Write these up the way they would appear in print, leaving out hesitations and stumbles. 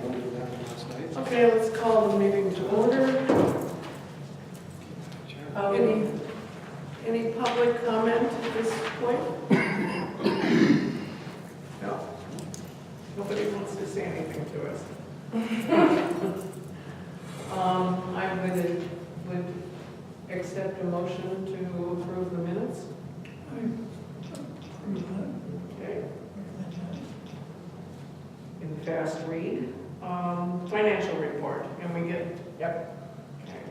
went to that last night. Okay, let's call the meeting to order. Any public comment at this point? No. Nobody wants to say anything to us. I would accept a motion to approve the minutes. Okay. In fast read. Financial report, can we get? Yep. Okay.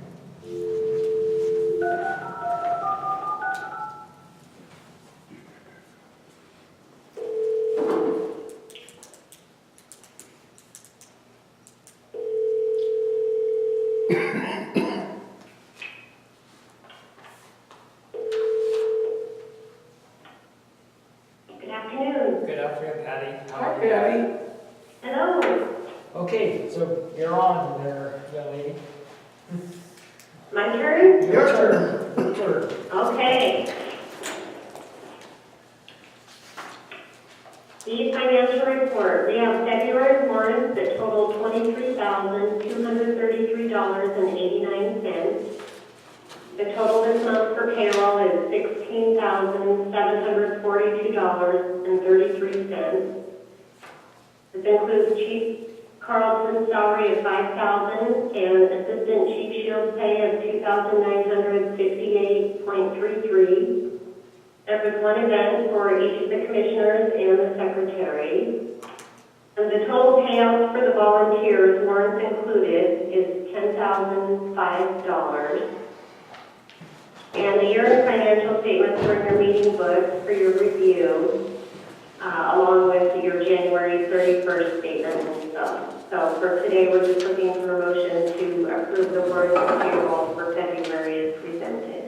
Good afternoon. Good afternoon, Patty. How Hi, are you? Patty. Hello. Okay, so you're on there, young lady. My turn? Your turn. Your turn. Okay. The financial report. We have February warrants that total $23,233.89. The total this month for payroll is $16,742.33. This includes Chief Carlson's salary of $5,000 and Assistant Chief Shields pay of $2,968.33. There was one event for each of the commissioners and the secretary. And the total payouts for the volunteers, warrants included, is $10,005. And the year-end financial statements are in your meeting books for your review, along with your January 31st statement and stuff. So for today, we're just looking for a motion to approve the warrants and payroll for February as presented.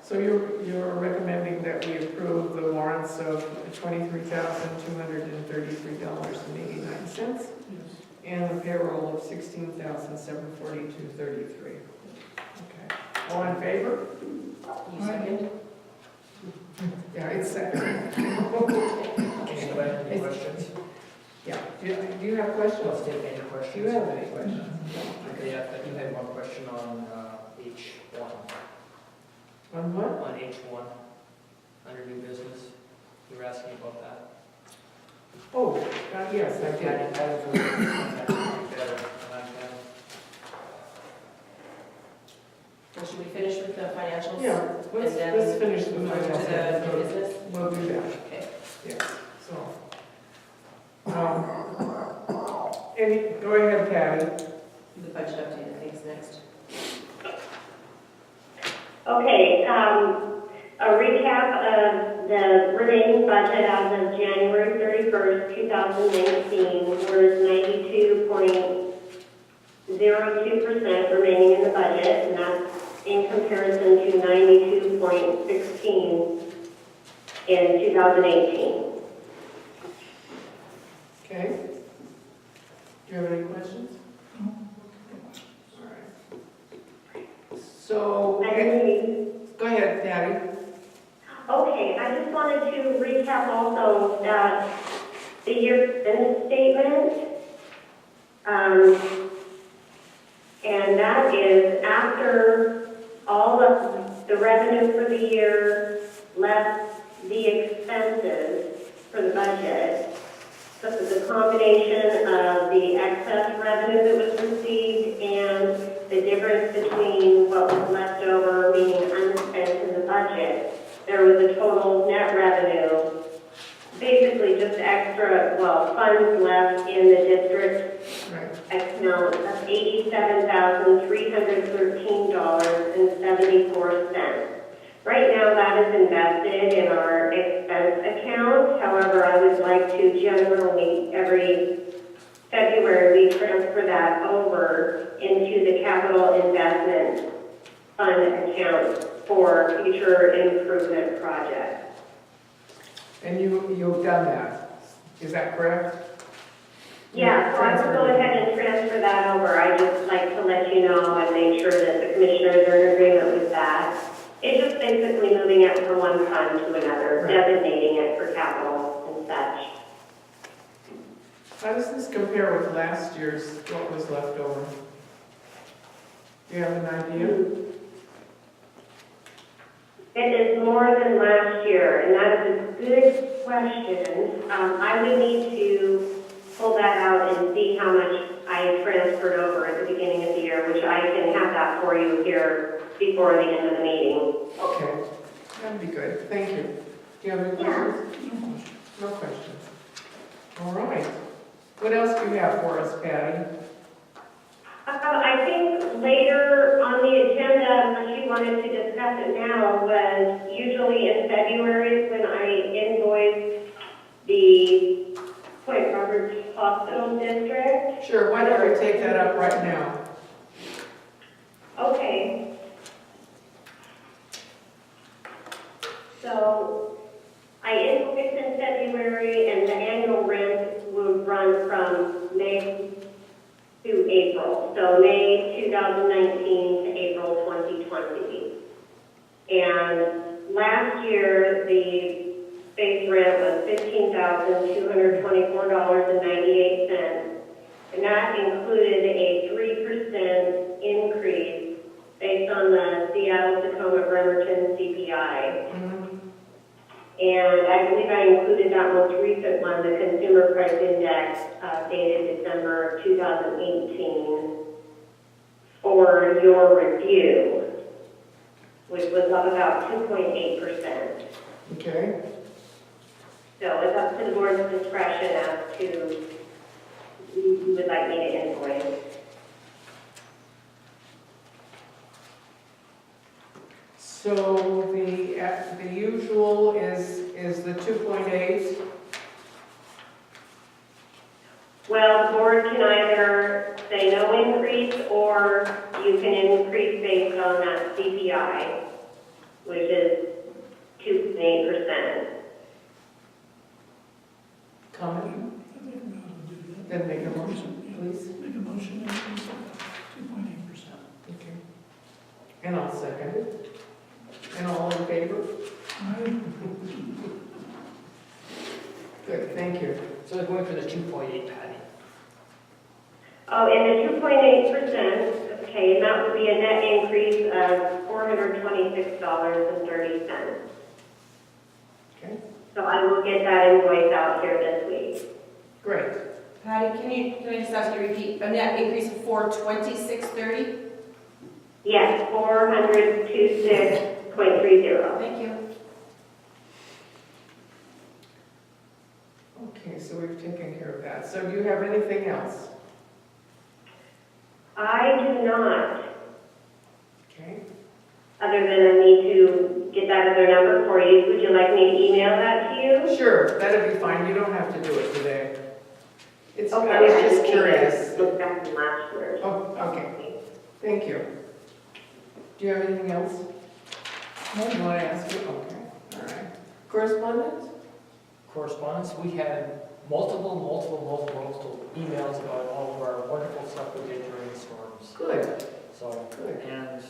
So you're recommending that we approve the warrants of $23,233.89 and the payroll of $16,742.33. Okay. All in favor? You second? Yeah, it's second. Anybody have any questions? Yeah. Do you have questions? Let's take any questions. Do you have any questions? Okay, yeah, I do have one question on H1. On what? On H1, under new business. You were asking about that. Oh, yes, I did. Patty, that is better than I can. Well, should we finish with the financials? Yeah, let's And then finish the move on to financials. the new business? We'll do that. Okay. Yeah, so. Go ahead, Patty. The budget update, I think, is next. Okay, a recap of the remaining budget as of January 31st, 2019 was 92.02% remaining in the budget, and that's in comparison to 92.16 in 2018. Okay. Do you have any questions? No. All right. So, go ahead, Patty. Okay, I just wanted to recap also that the year-end statement, and that is after all of the revenue for the year less the expenses for the budget. So it's a combination of the excess revenue that was received and the difference between what was left over, meaning unspent in the budget. There was a total net revenue, basically just extra, funds left in the district Right. account of $87,313.74. Right now, that is invested in our expense account. However, I would like to generally, every February, we transfer that over into the capital investment fund account for future improvement projects. And you've done that, is that correct? Yeah, so I will go ahead and transfer that over. I just like to let you know and make sure that the commissioners are in agreement with that. It's just basically moving it from one fund to another, Right. designating it for capital and such. How does this compare with last year's, what was left over? Do you have an idea? It is more than last year, and that is a good question. I would need to pull that out and see how much I transferred over at the beginning of the year, which I can have that for you here before the end of the meeting. Okay, that'd be good, thank you. Do you have any questions? No questions. All right. What else do you have for us, Patty? I think later on the agenda, unless you wanted to discuss it now, was usually in February when I invoice the Point Roberts Hospital District. Sure, why don't we take that up right now? Okay. So I invoiced in February, and the annual rent will run from May to April. So May 2019 to April 2020. And last year, the base rent was $15,224.98, and that included a 3% increase based on the Seattle-Tacoma Bremerton CPI. And I believe I included that most recent one, the Consumer Price Index, dated December of 2018, for your review, which was up about 2.8%. Okay, So it's up to the board's discretion as to who you would like me to invoice. so the usual is the 2.8? Well, the board can either say no increase, or you can increase based on that CPI, which is 2.8%. Comment? Then make a motion, please. Make a motion to increase it 2.8%. Okay. And I'll second it. And all in favor? Good, thank you. So they're going for the 2.8, Patty. Oh, and the 2.8%, okay, and that would be a net increase of $426.30. Okay, So I will get that invoice out here this week. great. Patty, can I just ask you to repeat, a net increase of $426.30? Yes, 426.30. Thank you. Okay, so we've taken care of that. So do you have anything else? I do not, Okay, other than I need to get that other number for you. Would you like me to email that to you? sure, that'd be fine. You don't have to do it today. It's, Okay, I was just curious. Look back in last year. Oh, okay, thank you. Do you have anything else? No, you want to ask you? Okay, all right. Correspondence? Correspondence, we had multiple emails about all of our wonderful stuff we did during the storms. Good, So, good. and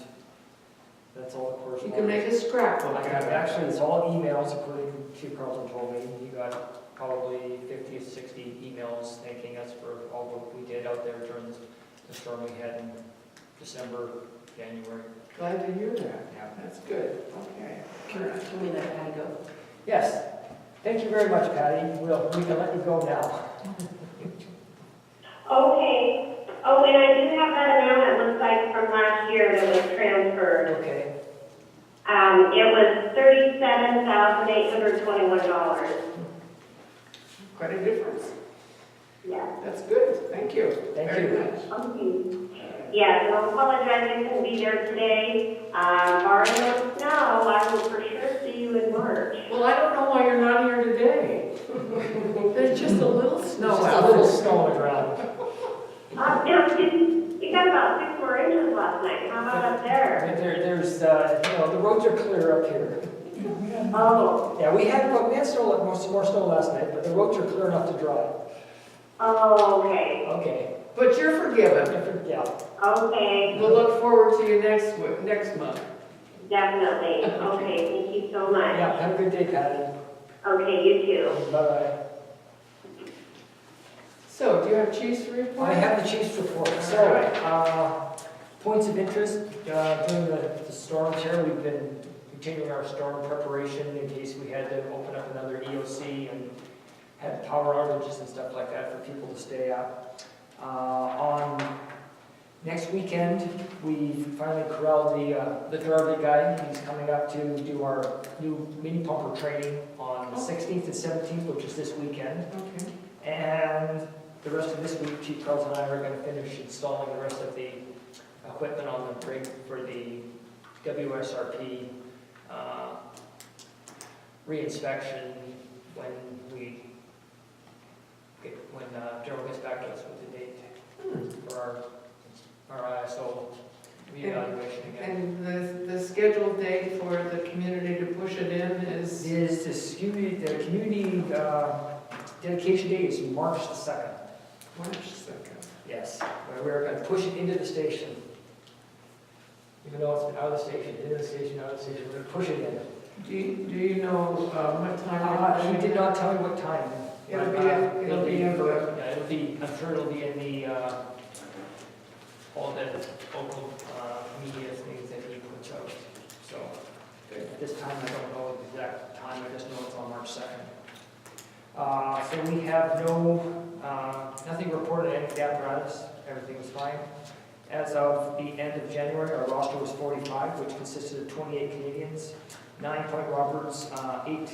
that's all the You correspondence. can make a scrapbook. I got, actually, it's all emails, including Chief Carlton told me, he got probably 50 or 60 emails thanking us for all what we did out there during the storm we had in December, January. Glad to hear that. Yeah. That's good, okay. Can we let Patty go? Yes, thank you very much, Patty. We can let you go now. Okay. Oh, and I do have that amount, it looks like, from last year that was transferred. Okay, It was $37,821. Quite a difference. Yeah. That's good, thank you. Thank Very you. much. Okay. Yeah, so I apologize I couldn't be there today. Barring no snow, I will for sure see you in March. Well, I don't know why you're not here today. There's just a little snow just a out. little snow on the ground. You got about 6 more inches last night. How about up there? There's, the roads are clear up here. Oh, Yeah, we had snow, some more snow last night, but the roads are clear enough to drive. oh, okay. Okay, but you're forgiven. Yeah, Okay. We'll look forward to you next month. Definitely. Okay, thank you so much. Yeah, have a good day, Patty. Okay, you too. Bye-bye. So, do you have chief's report? I have the chief's report. So, points of interest, during the storms here, we've been continuing our storm preparation in case we had to open up another EOC and had power outages and stuff like that for people to stay up. On next weekend, we finally corralled the Darby guy. He's coming up to do our new mini pumper training on the 16th and 17th, which is this weekend. Okay. And the rest of this week, Chief Carlton and I are going to finish installing the rest of the equipment on the rig for the WSRP reinspection when Gerald gets back to us with the date for our ISO reevaluation again. And the scheduled date for the community to push it in is? The community dedication date is March the 2nd. March 2nd. Yes, we're going to push it into the station. Even though it's been out of the station, into the station, out of the station, we're going to push it in. Do you know what time? He did not tell me what time. It'll but, be in the- yeah, it'll be, I'm sure it'll be in the, all the local media things that he puts out. So, at this time, I don't know the exact time, I just know it's on March 2nd. So we have nothing reported in the apparatus, everything was fine. As of the end of January, our roster was 45, which consisted of 28 Canadians, 9 Point Roberts, 8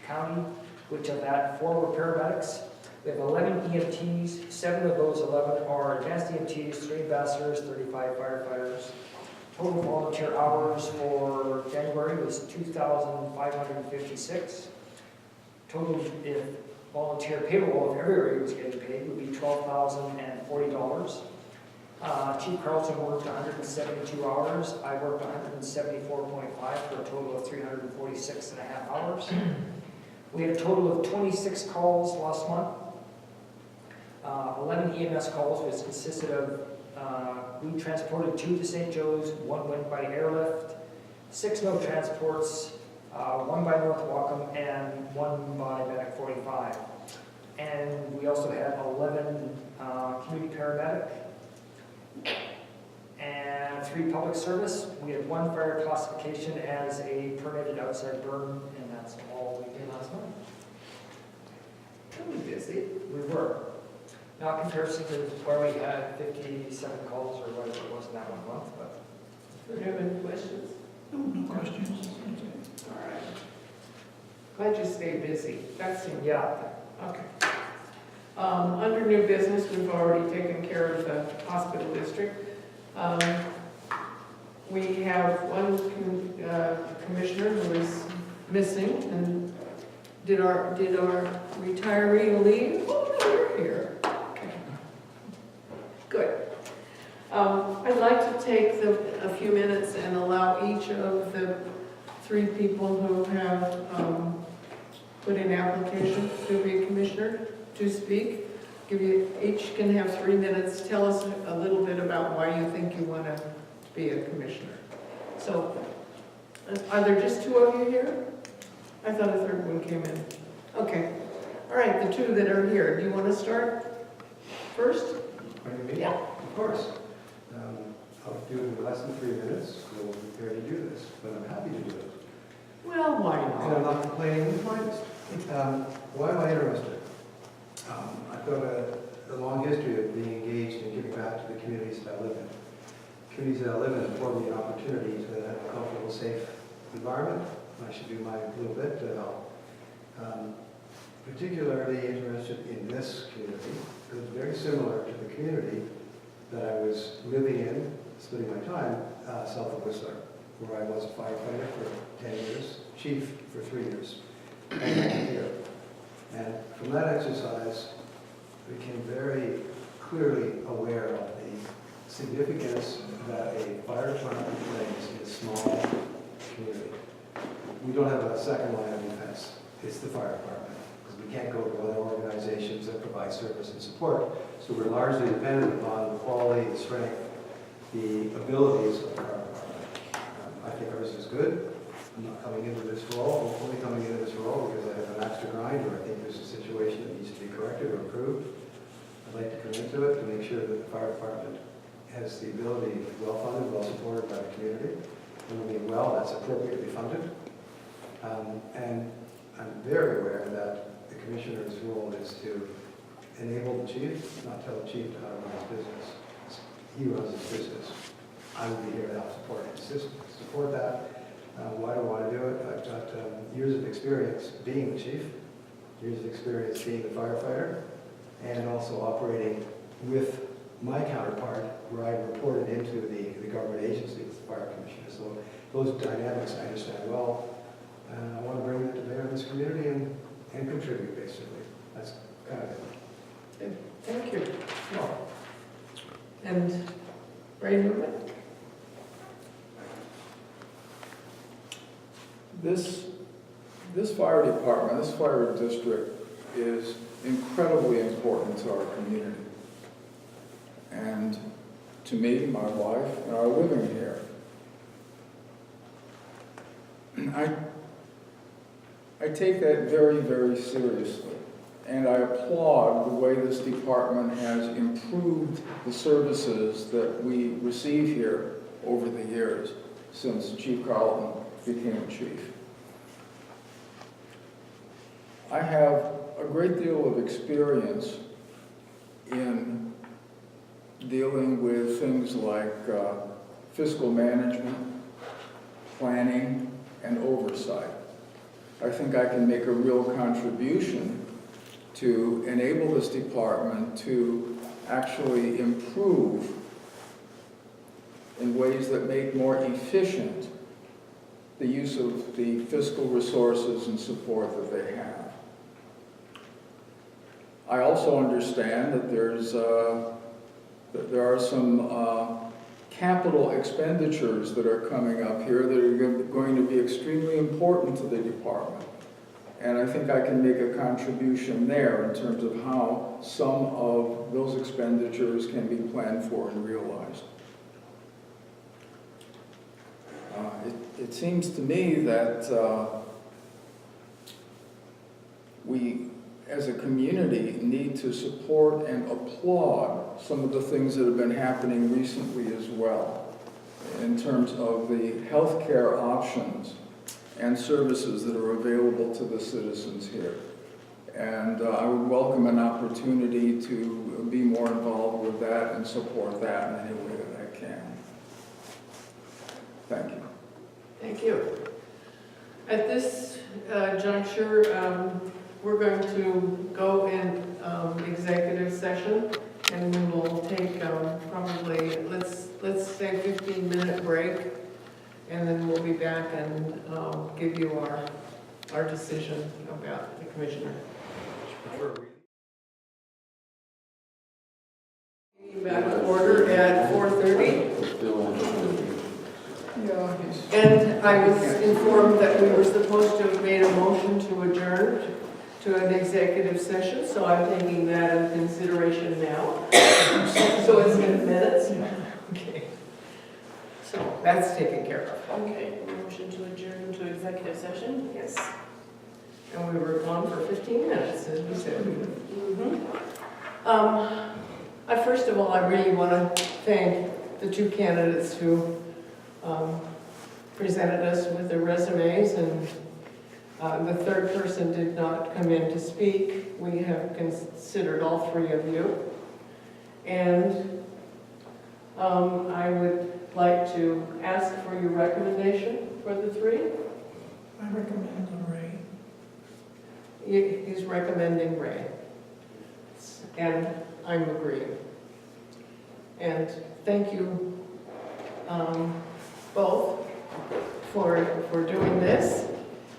county, which of that 4 were paramedics. We have 11 EMTs, 7 of those 11 are advanced EMTs, 3 ambassadors, 35 firefighters. Total volunteer hours for January was 2,556. Total volunteer payroll, if everybody was getting paid, would be $12,040. Chief Carlson worked 172 hours. I worked 174.5 for a total of 346.5 hours. We had a total of 26 calls last month. 11 EMS calls, which consisted of, we transported 2 to St. Joe's, 1 went by airlift, 6 no transports, 1 by North Whatcom, and 1 by Medic 45. And we also had 11 community paramedic and 3 public service. We had 1 fire classification as a permitted outside burn, and that's all we did last month. Really busy. We were. Not in comparison to where we had 57 calls or whatever it was in that 1 month, but. Do you have any questions? No questions. All right. Glad you stay busy. That's important. Yeah. Okay. Under new business, we've already taken care of the hospital district. We have one commissioner who is missing, and did our retiree leave? Oh, no, you're here. Okay. Good. I'd like to take a few minutes and allow each of the 3 people who have put in application to be a commissioner to speak. Each can have 3 minutes. Tell us a little bit about why you think you want to be a commissioner. So, are there just 2 of you here? I thought a 3rd one came in. Okay. All right, the 2 that are here. Do you want to start first? Yeah. Of course. I'll do less than 3 minutes. We'll prepare to do this, but I'm happy to do it. Well, why And I'm not? not complaining in the slightest. Why am I interested? I've got a long history of being engaged in giving back to the communities that I live in. Communities that I live in afford me an opportunity to have a comfortable, safe environment. I should do my little bit to help. Particularly interested in this community, because it's very similar to the community that I was living in, spending my time south of Whistler, where I was a firefighter for 10 years, chief for 3 years, and here. And from that exercise, I became very clearly aware of the significance that a fire department plays in a small community. We don't have a second line of defense. It's the fire department, because we can't go to other organizations that provide service and support. So we're largely dependent upon the quality, the strength, the abilities of the fire department. I think ours is good. good. I'm not coming into this role, hopefully coming into this role because I have an axe to grind, or I think there's a situation that needs to be corrected or improved. I'd like to come into it to make sure that the fire department has the ability, well-funded, well-supported by the community, and when we well, that's appropriately funded. And I'm very aware that the commissioner's role is to enable the chief, not tell the chief how to run his business. He runs his business. I will be here to help support that. Why do I want to do it? I've got years of experience being the chief, years of experience being the firefighter, and also operating with my counterpart, where I reported into the government agency, the fire commissioner. So those dynamics I understand well, and I want to bring that to bear in this community and contribute, basically. That's kind of it. Thank you. And Ray Newman? This fire department, this fire district is incredibly important to our community. And to me, my wife, and our living here. I take that very, very seriously. And I applaud the way this department has improved the services that we receive here over the years since Chief Carlton became chief. I have a great deal of experience in dealing with things like fiscal management, planning, and oversight. I think I can make a real contribution to enable this department to actually improve in ways that make more efficient the use of the fiscal resources and support that they have. I also understand that there are some capital expenditures that are coming up here that are going to be extremely important to the department. And I think I can make a contribution there in terms of how some of those expenditures can be planned for and realized. It seems to me that we, as a community, need to support and applaud some of the things that have been happening recently as well, in terms of the healthcare options and services that are available to the citizens here. And I would welcome an opportunity to be more involved with that and support that in any way that I can. Thank you. Thank you. At this juncture, we're going to go in executive session, and we will take probably, let's say 15-minute break, and then we'll be back and give you our decision about the commissioner. Back to order at 4:30. And I was informed that we were supposed to have made a motion to adjourn to an executive session, so I'm taking that into consideration now. So it's in minutes? Okay. So that's taken care of. Okay, motion to adjourn to executive session? Yes. And we were gone for 15 minutes, as we said. First of all, I really want to thank the two candidates who presented us with their resumes, and the third person did not come in to speak. We have considered all three of you. And I would like to ask for your recommendation for the three. I recommend Ray. He's recommending Ray. And I'm agreeing. And thank you both for doing this.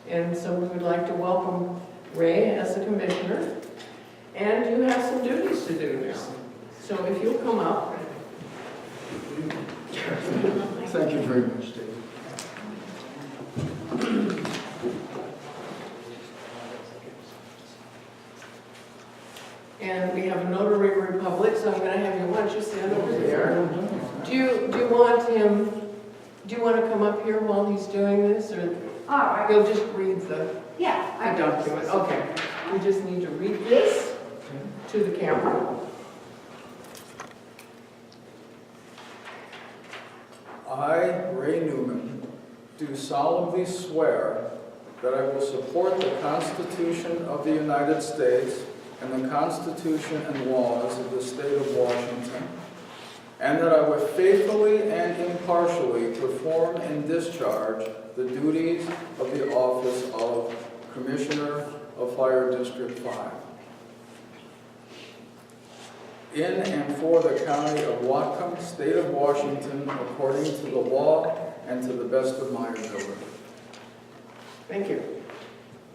And so we would like to welcome Ray as a commissioner. And you have some duties to do now. So if you'll come up. Thank you very much, David. And we have a notary republic, so I'm going to have you, why don't you stand over there? Do you want him Do you want to come up here while he's doing this, or All right, you'll just read the yeah. document? Okay, we just need to read this to the camera. I, Ray Newman, do solemnly swear that I will support the Constitution of the United States and the Constitution and laws of the state of Washington, and that I will faithfully and impartially perform and discharge the duties of the office of Commissioner of Fire District 5 in and for the County of Whatcom, State of Washington, according to the law and to the best of my ability. Thank you.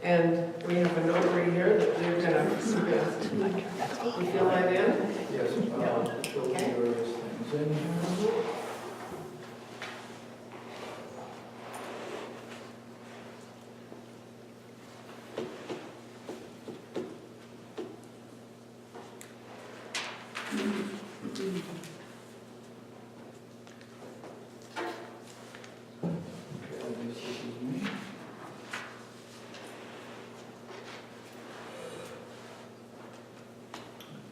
And we have a notary here that they're gonna, you fill that in? Yes, I'll fill those things in. Okay, this is me.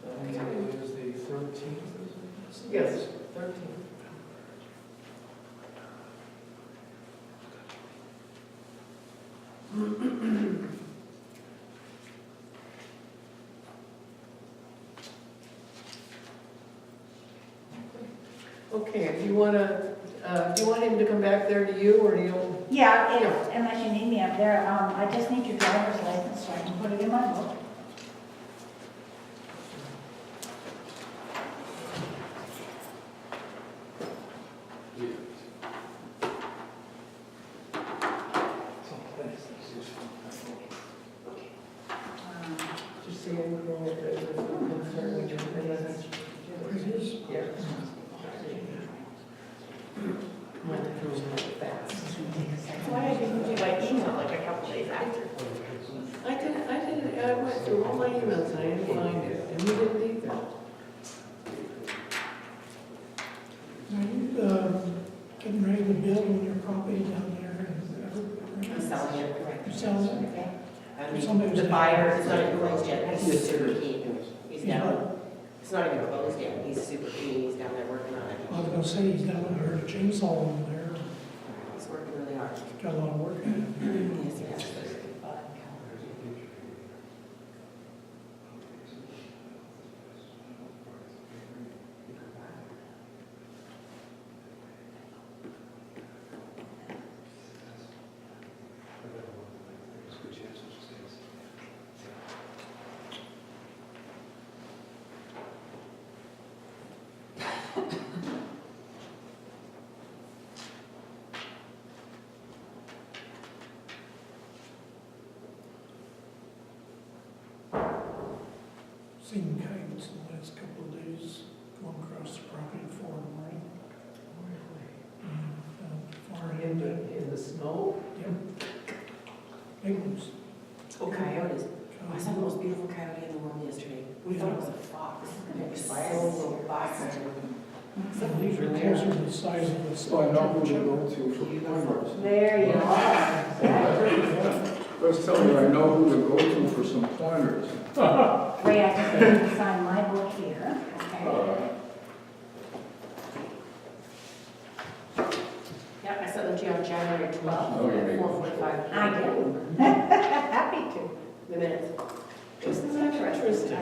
That is the 13th, Yes, 13. Okay, do you want him to come back there to you, or do you? Yeah, unless you need me up there, I just need your driver's license so I can put it in my book. Just see anything that there's a concern with your business? Yeah. When it goes really fast. Why didn't you by email like a couple days after? I went through all my emails and I didn't find it, and you didn't either. Are you getting ready to build on your property down there? I'm selling it. You're selling it? The buyer is not even closed yet, he's super keen, he's down, it's not even closed yet, he's super keen, he's down there working on it, I was gonna say, he's down there, a chainsaw over there, he's working really hard. got a lot of work in it. Yes, he has. Seen kites in the last couple of days going across the property at 4 in the morning. Far In end, the snow? yep. Big ones. Oh, coyotes, I saw the most beautiful coyote in the world yesterday, we thought it was a fox, it was so robust. These are closer to the size of the. So I know who to go to for pointers. There you are. Let's tell you, I know who to go to for some pointers. Ray, I just need to sign my book here, okay? Yeah, I sent them to you on January 12th, Oh, you at make- 4:45. I do. Happy to. The minutes. Isn't that interesting?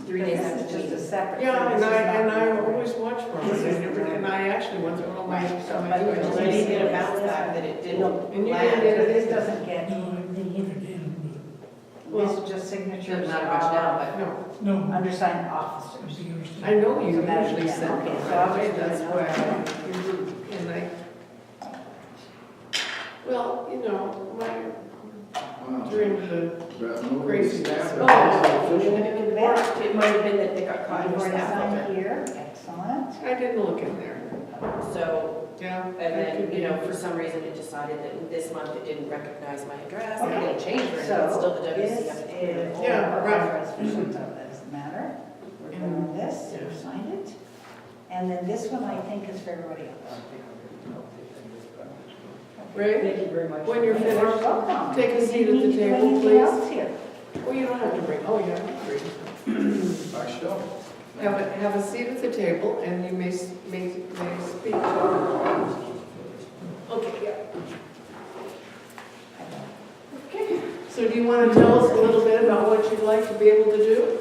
3 days this after is just the a separate. Yeah, this is and I not- always watch for them, and I actually went through all my stuff. But I didn't get a bounce back that it didn't And you land. didn't get This it? doesn't get, No, I'm gonna look again, this is just signatures Not much now, of No, but no. undersigned officers. I know you So that- usually yeah, send okay, them, so I'll right? just do That's another why and well, you know, during the craziness. It might have been that they got caught in You've the already staff signed filter. here, excellent. I didn't look in there. So, Yeah. and then, you know, for some reason it decided that this month it didn't recognize my address. It Okay. didn't change or anything, it's still the This WCF. is, Yeah, or right. authorized for some of that doesn't matter. We're doing this, you Yeah. signed it. And then this one I think is for everybody else. Ray, Thank you very much. when you're You're finished, welcome. take a seat at Need the to do table, anything please. else here? Oh, you don't have to bring, oh, yeah, I shall. have a seat at the table, and you may speak. Okay, yeah. Okay, so do you want to tell us a little bit about what you'd like to be able to do?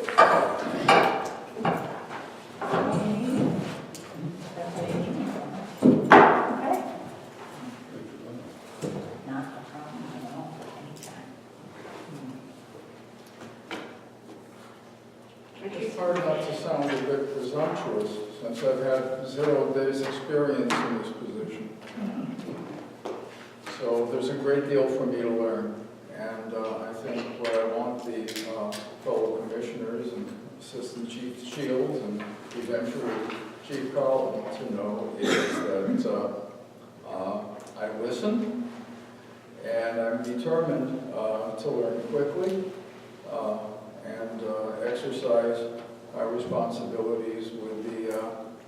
Okay. Not a problem at all, anytime. It's hard not to sound a bit presumptuous, since I've had 0 days' experience in this position. So there's a great deal for me to learn, and I think what I want the fellow commissioners and Assistant Chief Shields and eventually Chief Carlton to know is that I listen, and I'm determined to learn quickly and exercise my responsibilities with the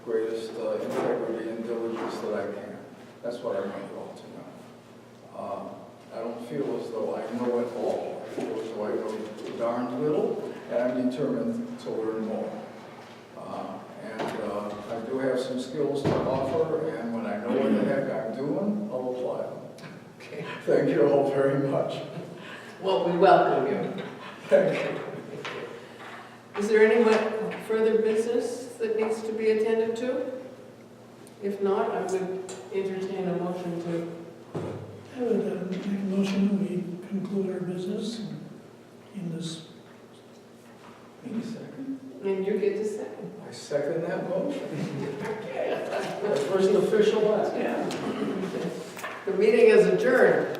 greatest integrity and diligence that I can. That's what I want you all to know. I don't feel as though I know it all. I feel as though I know darn little, and I'm determined to learn more. I do have some skills to offer, and when I know what the heck I'm doing, I'll apply them. Okay. Thank you all very much. Well, we welcome you. Thank you. Is there any further business that needs to be attended to? If not, I would entertain a motion to. I would make a motion that we conclude our business in this. Need a second? And you get to second. I second that motion. The first official act. Yeah. The meeting is adjourned.